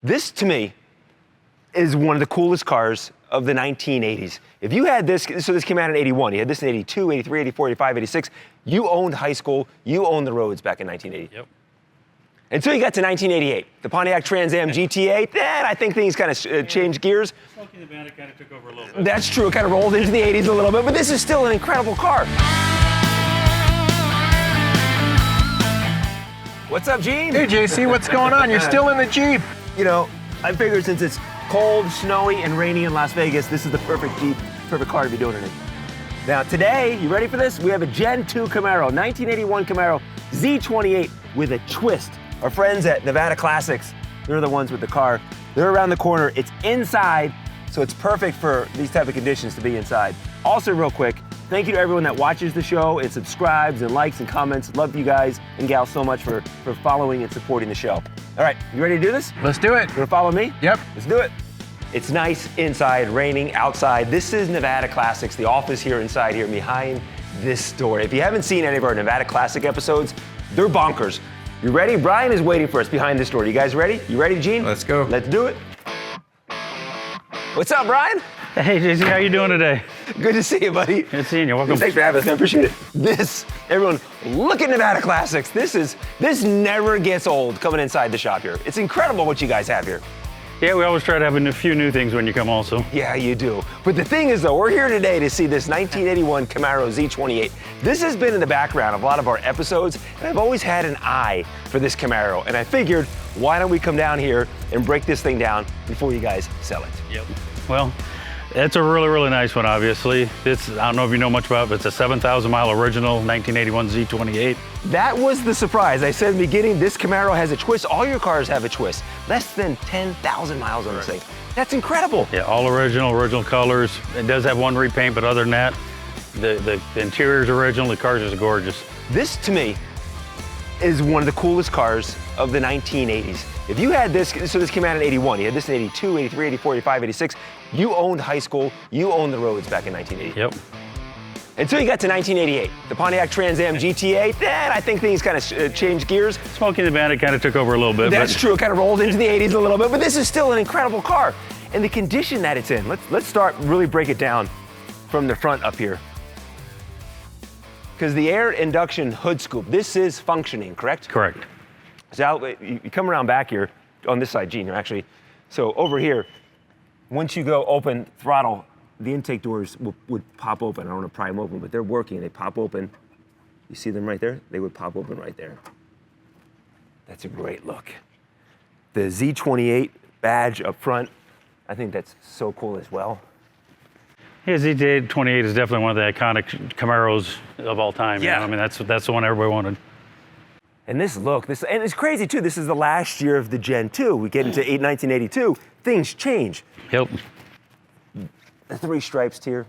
This, to me, is one of the coolest cars of the 1980s. If you had this, so this came out in 81, you had this in 82, 83, 84, 85, 86, you owned high school, you owned the roads back in 1980. Yep. Until you got to 1988, the Pontiac Trans Am GT8, then I think things kind of changed gears. Smoking the Bandit kind of took over a little bit. That's true, it kind of rolled into the 80s a little bit, but this is still an incredible car. What's up, Gene? Hey, JC, what's going on? You're still in the Jeep. You know, I figured since it's cold, snowy, and rainy in Las Vegas, this is the perfect Jeep, perfect car to be doing it in. Now today, you ready for this? We have a Gen 2 Camaro, 1981 Camaro Z28 with a twist. Our friends at Nevada Classics, they're the ones with the car. They're around the corner. It's inside, so it's perfect for these type of conditions to be inside. Also, real quick, thank you to everyone that watches the show and subscribes and likes and comments. Love you guys and gals so much for following and supporting the show. All right, you ready to do this? Let's do it. You wanna follow me? Yep. Let's do it. It's nice inside, raining outside. This is Nevada Classics, the office here inside here behind this door. If you haven't seen any of our Nevada Classic episodes, they're bonkers. You ready? Brian is waiting for us behind this door. You guys ready? You ready, Gene? Let's go. Let's do it. What's up, Brian? Hey, JC, how you doing today? Good to see you, buddy. Good seeing you. Welcome. Thanks for having us, man. Appreciate it. This, everyone, look at Nevada Classics. This never gets old coming inside the shop here. It's incredible what you guys have here. Yeah, we always try to have a few new things when you come also. Yeah, you do. But the thing is, though, we're here today to see this 1981 Camaro Z28. This has been in the background of a lot of our episodes, and I've always had an eye for this Camaro. And I figured, why don't we come down here and break this thing down before you guys sell it? Yep. Well, it's a really, really nice one, obviously. I don't know if you know much about it, but it's a 7,000 mile original 1981 Z28. That was the surprise. I said in the beginning, this Camaro has a twist. All your cars have a twist. Less than 10,000 miles on this thing. That's incredible. Yeah, all original colors. It does have one repaint, but other than that, the interior's original, the car's just gorgeous. This, to me, is one of the coolest cars of the 1980s. If you had this, so this came out in 81, you had this in 82, 83, 84, 85, 86, you owned high school, you owned the roads back in 1980. Yep. Until you got to 1988, the Pontiac Trans Am GT8, then I think things kind of changed gears. Smoking the Bandit kind of took over a little bit. That's true, it kind of rolled into the 80s a little bit, but this is still an incredible car. And the condition that it's in, let's start, really break it down from the front up here. Because the air induction hood scoop, this is functioning, correct? Correct. So you come around back here, on this side, Gene, actually. So over here, once you go open throttle, the intake doors would pop open. I don't want to pry them open, but they're working. They pop open. You see them right there? They would pop open right there. That's a great look. The Z28 badge up front, I think that's so cool as well. Yeah, Z28 is definitely one of the iconic Camaros of all time. Yeah. You know? I mean, that's the one everybody wanted. And this look, and it's crazy too, this is the last year of the Gen 2. We get into 1982, things change. Yep. The three stripes here.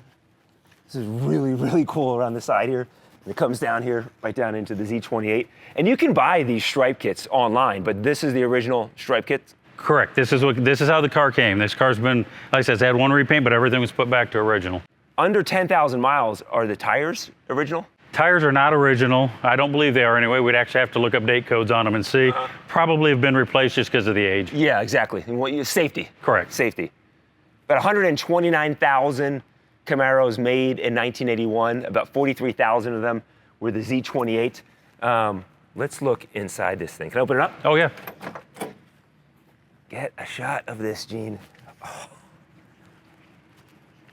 This is really, really cool around the side here. And it comes down here, right down into the Z28. And you can buy these stripe kits online, but this is the original stripe kit. Correct. This is how the car came. This car's been, like I said, it's had one repaint, but everything was put back to original. Under 10,000 miles, are the tires original? Tires are not original. I don't believe they are anyway. We'd actually have to look up date codes on them and see. Probably have been replaced just because of the age. Yeah, exactly. And safety. Correct. Safety. About 129,000 Camaros made in 1981. About 43,000 of them were the Z28. Let's look inside this thing. Can I open it up? Oh, yeah. Get a shot of this, Gene. Oh.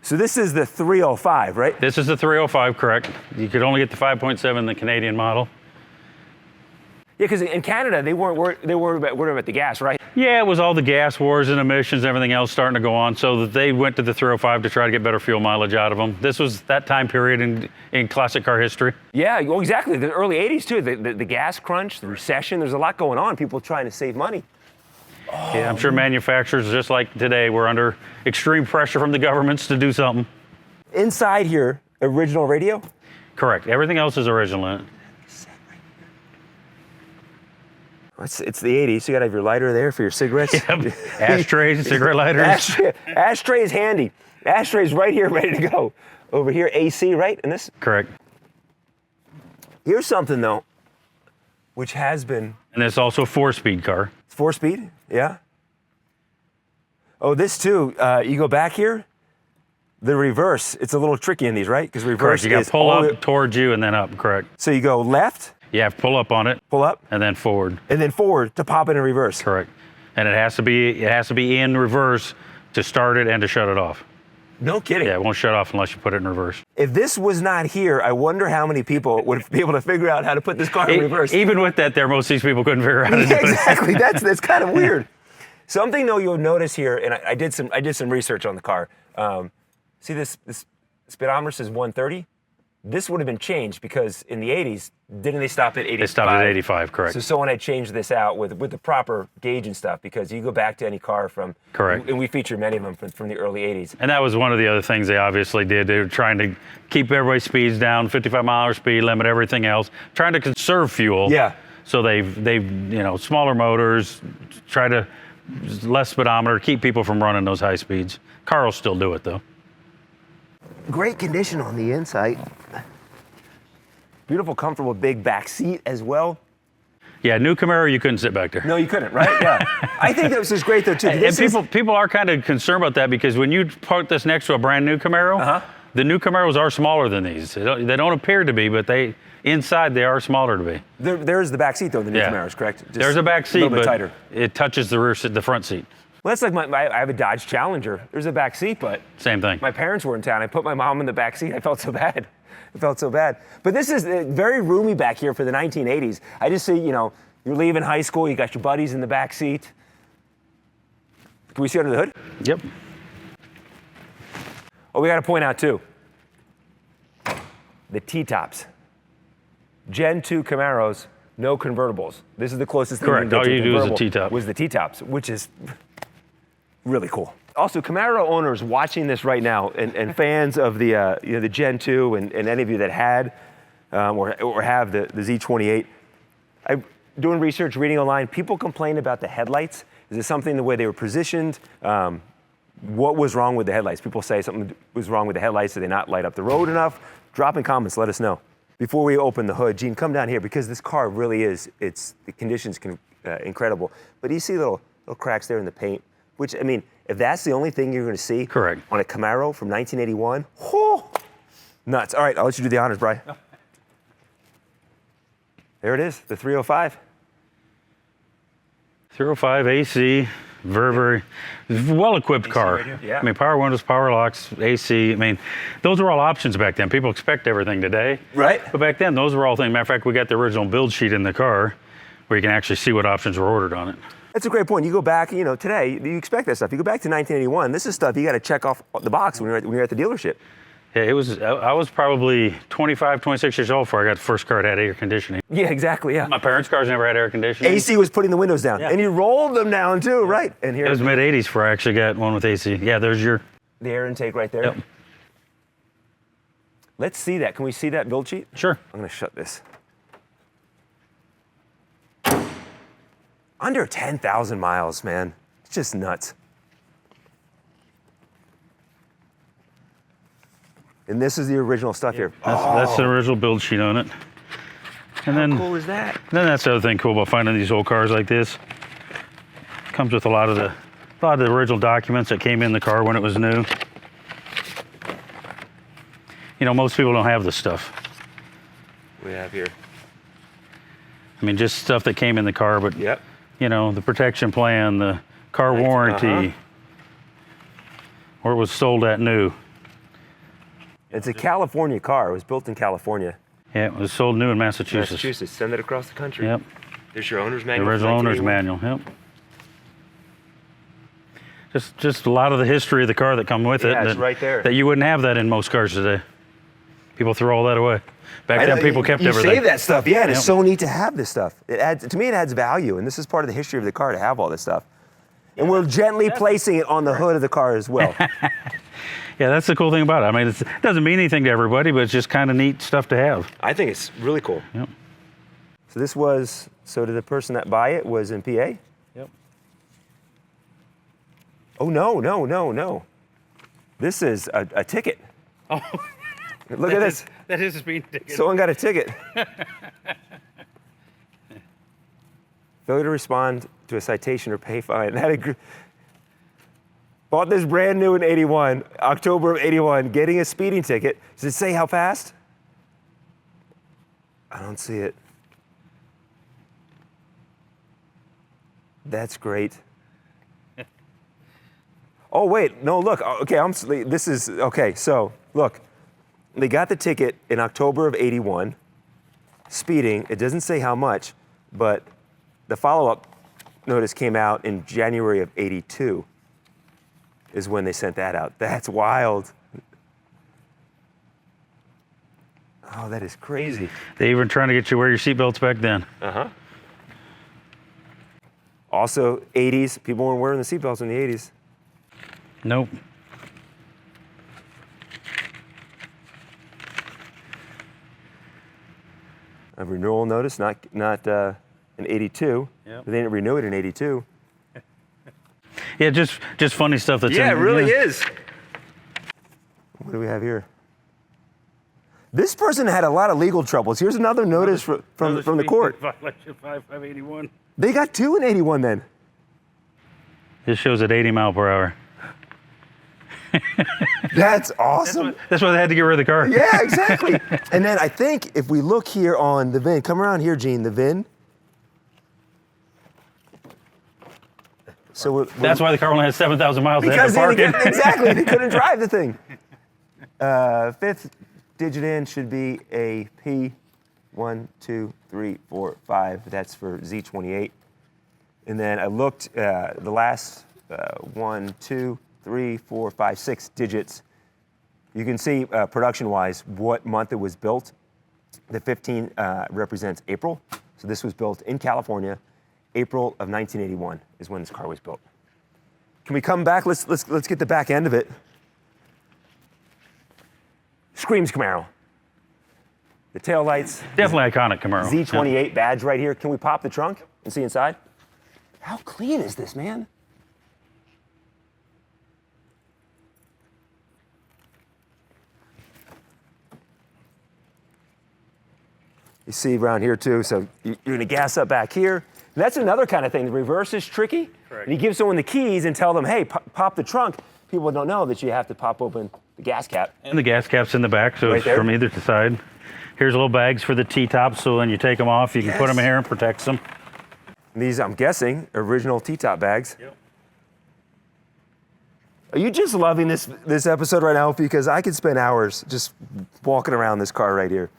So this is the 305, right? This is the 305, correct. You could only get the 5.7, the Canadian model. Yeah, because in Canada, they weren't worried about the gas, right? Yeah, it was all the gas wars and emissions, everything else starting to go on, so that they went to the 305 to try to get better fuel mileage out of them. This was that time period in classic car history. Yeah, well, exactly. The early 80s, too. The gas crunch, the recession, there's a lot going on. People trying to save money. Oh, yeah, I'm sure manufacturers, just like today, were under extreme pressure from the governments to do something. Inside here, original radio? Correct. Everything else is original. It's the 80s, so you gotta have your lighter there for your cigarettes. Yep. Ashtrays, cigarette lighters. Ashtray is handy. Ashtray's right here, ready to go. Over here, AC, right? And this? Correct. Here's something, though, which has been... And it's also a 4-speed car. 4-speed, yeah. Oh, this too, you go back here, the reverse, it's a little tricky in these, right? Because reverse Correct. You got is to pull all up towards you and then up, correct. So you go left, You have to pull up on it, pull up, and then forward. and then forward to pop it in reverse. Correct. And it has to be in reverse to start it and to shut it off. No kidding. Yeah, it won't shut off unless you put it in reverse. If this was not here, I wonder how many people would be able to figure out how to put this car in reverse. Even with that there, most of these people couldn't figure out how to do Yeah, it. exactly. That's kind of weird. Something though you'll notice here, and I did some research on the car. See this speedometer says 130. This would have been changed because in the 80s, didn't they stop at 85? They stopped at 85, correct. So someone had changed this out with the proper gauge and stuff because you go back to any car from, Correct. And we feature many of them from the early 80s. And that was one of the other things they obviously did. They were trying to keep everybody's speeds down, 55-mile speed limit, everything else, trying to conserve fuel. Yeah. So they've smaller motors, try to less speedometer, keep people from running those high speeds. Car will still do it though. Great condition on the inside. Beautiful, comfortable, big back seat as well. Yeah, new Camaro, you couldn't sit back there. No, you couldn't, right? Yeah. I think this is great though too. And people are kind of concerned about that because when you park this next to a brand new Camaro, the new Camaros are smaller than these. They don't appear to be, but inside they are smaller to be. There's the back seat though, the new Yeah. Camaros, correct? Just There's a back seat, a little bit but tighter. it touches the front seat. Well, that's like I have a Dodge Challenger. There's a back seat, but Same thing. my parents were in town. I put my mom in the back seat. I felt so bad. I felt so bad. But this is very roomy back here for the 1980s. I just see, you're leaving high school, you got your buddies in the back seat. Can we see under the hood? Yep. Oh, we got to point out too, the T-tops. Gen 2 Camaros, no convertibles. This is the closest thing Correct. you can All get to you do is a convertible T-top. was the T-tops, which is really cool. Also, Camaro owners watching this right now and fans of the Gen 2 and any of you that had or have the Z28, I'm doing research, reading online, people complain about the headlights. Is it something the way they were positioned? What was wrong with the headlights? People say something was wrong with the headlights. Did they not light up the road enough? Drop in comments, let us know. Before we open the hood, Gene, come down here because this car really is, the condition's incredible. But you see little cracks there in the paint, which, I mean, if that's the only thing you're going to see Correct. on a Camaro from 1981, whoo, nuts. All right, I'll let you do the honors, Bri. There it is, the 305. 305 AC, very well-equipped car. radio? Yeah. I mean, power windows, power locks, AC. I mean, those were all options back then. People expect everything today. Right. But back then, those were all things. Matter of fact, we got the original build sheet in the car where you can actually see what options were ordered on it. That's a great point. You go back, today, you expect that stuff. You go back to 1981, this is stuff you got to check off the box when you're at the dealership. Yeah, I was probably 25, 26 years old before I got the first car that had air conditioning. Yeah, exactly, yeah. My parents' cars never had air conditioning. AC was putting the windows down, Yeah. and you rolled them down too, right? And here, It was mid-'80s before I actually got one with AC. Yeah, there's your... the air intake right there. Yep. Let's see that. Can we see that build sheet? Sure. I'm going to shut this. Under 10,000 miles, man. It's just nuts. And this is the original stuff here. That's the original build sheet on it. And How cool is that? Then that's the other thing cool about finding these old cars like this. Comes with a lot of the original documents that came in the car when it was new. Most people don't have this stuff. We have here. I mean, just stuff that came in the car, but Yep. the protection plan, the car warranty, or it was sold at new. It's a California car. It was built in California. Yeah, it was sold new in Massachusetts. Massachusetts. Send it across the country. Yep. There's your owner's The manual. original owner's 1981. manual. Yep. Just a lot of the history of the car that come with it. Yeah, it's right there. That you wouldn't have that in most cars today. People throw all that away. Back then, people kept everything. You save that stuff, yeah, and it's Yep. so neat to have this stuff. To me, it adds value, and this is part of the history of the car to have all this stuff. And we're gently placing it on the hood of the car as well. Yeah, that's the cool thing about it. I mean, it doesn't mean anything to everybody, but it's just kind of neat stuff to have. I think it's really cool. Yep. So the person that buy it was in PA? Yep. Oh, no. This is a ticket. Oh. Look at this. That is a speeding ticket. Someone got a ticket. Failure to respond to a citation or pay fine. Bought this brand new in 81, October of 81, getting a speeding ticket. Does it say how fast? I don't see it. That's great. Oh, wait, no, look, okay, okay, so look, they got the ticket in October of 81, speeding. It doesn't say how much, but the follow-up notice came out in January of 82 is when they sent that out. That's wild. Oh, that is crazy. They even trying to get you to wear your seatbelts back then. Uh-huh. Also, 80s, people weren't wearing the seatbelts in the 80s. Nope. A renewal notice, not in 82. Yep. They didn't renew it in 82. Yeah, just funny stuff that's Yeah, in it really is. What do we have here? This person had a lot of legal troubles. Here's another notice from the court. Violation 581. They got 2 in 81 then. This shows at 80 mile per hour. That's awesome. That's why they had to get rid of the car. Yeah, exactly. And then I think if we look here on the VIN, come around here, Gene, the VIN. So that's why the car only has 7,000 miles. Because they had to park it. exactly, they couldn't drive the thing. 5th digit in should be a P. 1, 2, 3, 4, 5. That's for Z28. And then I looked the last 1, 2, 3, 4, 5, 6 digits. You can see production-wise what month it was built. The 15 represents April. So this was built in California. April of 1981 is when this car was built. Can we come back? Let's get the back end of it. Screams Camaro. The taillights. Definitely iconic Camaro. Z28 badge right here. Can we pop the trunk and see inside? How clean is this, man? You see around here too, so you're gonna gas up back here. And that's another kind of thing. The reverse is tricky. Correct. And you give someone the keys and tell them, hey, pop the trunk. People don't know that you have to pop open the gas cap. And the gas cap's in the back, so Right it's there. from either side. Here's little bags for the T-tops, so when you take them off, you can put Yes. them in here and protects them. And these, I'm guessing, original T-top bags. Yep. Are you just loving this episode right now? Because I could spend hours just walking around this car right here.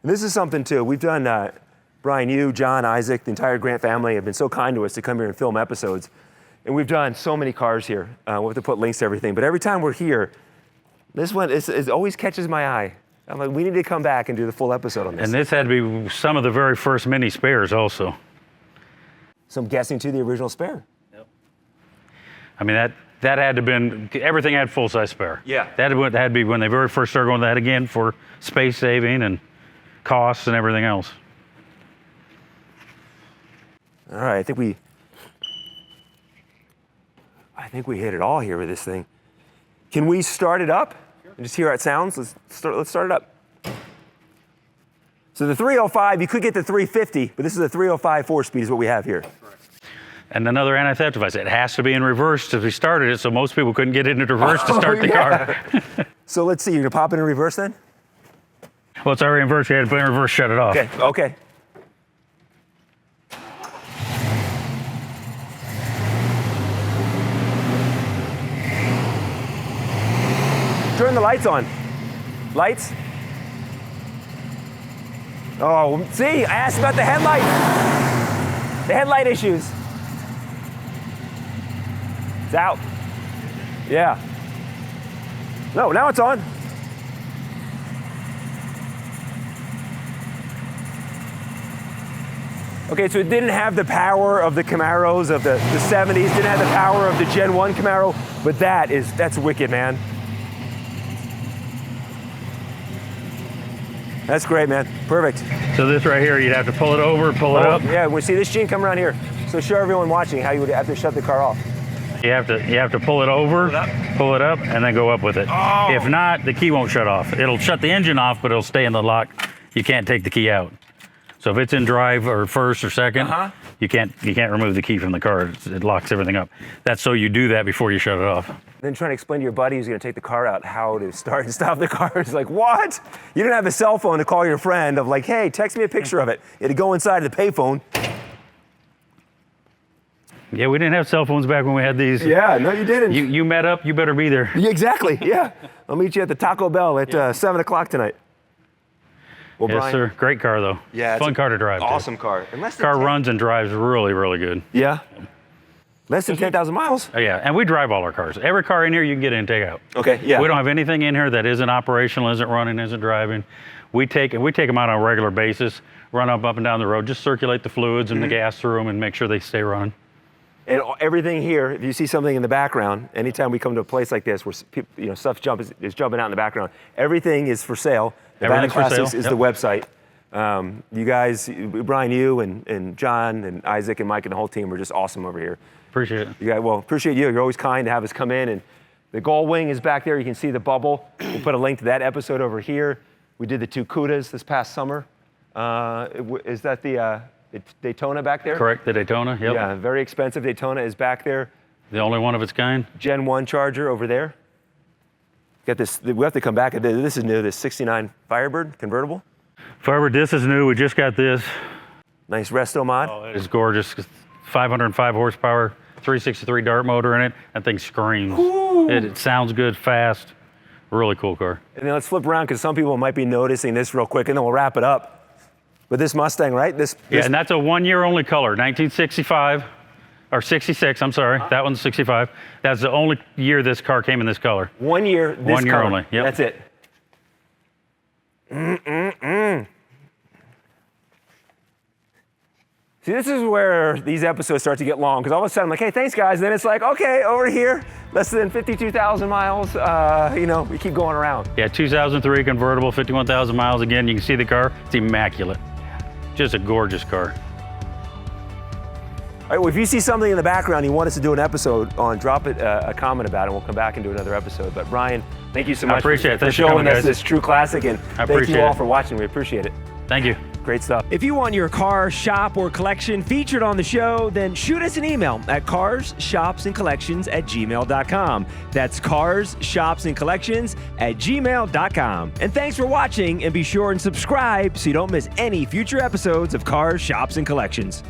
And this is something too. We've done, Brian, you, John, Isaac, the entire Grant family have been so kind to us to come here and film episodes. And we've done so many cars here. We'll have to put links to everything. But every time we're here, this one it always catches my eye. I'm like, we need to come back and do the full episode on this. And this had to be some of the very first mini spares also. So I'm guessing too the original spare. Yep. I mean, that had to been, everything had full-size spare. Yeah. That had to be when they very first started going that again for space saving and costs and everything else. All right, I think we hit it all here with this thing. Can we start it up? Sure. And just hear how it sounds? Let's start it up. So the 305, you could get the 350, but this is a 305 4-speed is what we have here. And another anti-theft device. It has to be in reverse to be started it, so most people couldn't get it into reverse to start the car. So let's see, you're gonna pop it in reverse then? Well, it's already in reverse. You had to put it in reverse, shut it off. Okay. Turn the lights on. Lights. Oh, see, I asked about the headlight. The headlight issues. It's out. Yeah. No, now it's on. Okay, so it didn't have the power of the Camaros of the 70s, didn't have the power of the Gen 1 Camaro, but that's wicked, man. That's great, man. Perfect. So this right here, you'd have to pull it over, pull it up. Yeah, we see this, Gene, come around here. So show everyone watching how you would have to shut the car off. You have to pull it over, pull it up, and then go up with it. Oh. If not, the key won't shut off. It'll shut the engine off, but it'll stay in the lock. You can't take the key out. So if it's in drive or first or second, You can't remove the key from the car. It locks everything up. That's so you do that before you shut it off. Then trying to explain to your buddy who's going to take the car out how to start and stop the car. It's like, what? You didn't have a cell phone to call your friend of like, hey, text me a picture of it. You had to go inside the payphone. Yeah, we didn't have cell phones back when we had these. Yeah, no, you didn't. You met up, you better be there. Yeah, exactly, yeah. I'll meet you at the Taco Bell at 7 o'clock tonight. Well, Yes, Brian, sir. Great car, though. Yeah, it's Fun a car to drive. Awesome car. And less than Car 10 runs and drives really, really good. Yeah. Less than 10,000 miles. Oh, yeah, and we drive all our cars. Every car in here you can get in and take out. Okay, yeah. We don't have anything in here that isn't operational, isn't running, isn't driving. We take them out on a regular basis, run up and down the road, just circulate the fluids and the gas through them and make sure they stay running. And everything here, if you see something in the background, anytime we come to a place like this where stuff is jumping out in the background, everything is for sale. Everything's for sale. Classics is the website. You guys, Brian, you and John and Isaac and Mike and the whole team are just awesome over here. Appreciate it. You guys, well, appreciate you. You're always kind to have us come in. And the Gull Wing is back there. You can see the bubble. We'll put a link to that episode over here. We did the two Cudas this past summer. Is that the Daytona back there? Correct, the Daytona, yep. Yeah, very expensive Daytona is back there. The only one of its kind. Gen 1 Charger over there. Got this, we have to come back. This is new, this 69 Firebird convertible. Firebird, this is new. We just got this. Nice resto mod. Oh, it is gorgeous. 505 horsepower, 363 dart motor in it. That thing screams. It sounds good, fast. Really cool car. And then let's flip around because some people might be noticing this real quick, and then we'll wrap it up. But this Mustang, right? Yeah, and that's a one-year only color, 1965, or 66, I'm sorry. That one's 65. That's the only year this car came in this color. 1 year, this One year color. only, yep. That's it. See, this is where these episodes start to get long, because all of a sudden I'm like, hey, thanks, guys. And then it's like, okay, over here, less than 52,000 miles, we keep going around. Yeah, 2003 convertible, 51,000 miles. Again, you can see the car. It's immaculate. Just a gorgeous car. All right, well, if you see something in the background you want us to do an episode on, drop it a comment about it, and we'll come back and do another episode. But Brian, thank you so much for showing coming, us guys. this true classic, and thank you all for watching. We appreciate it. Thank you. Great stuff. If you want your car, shop, or collection featured on the show, then shoot us an email at carshopsandcollections@gmail.com. That's carshopsandcollections@gmail.com. And thanks for watching, and be sure and subscribe so you don't miss any future episodes of Cars, Shops, and Collections.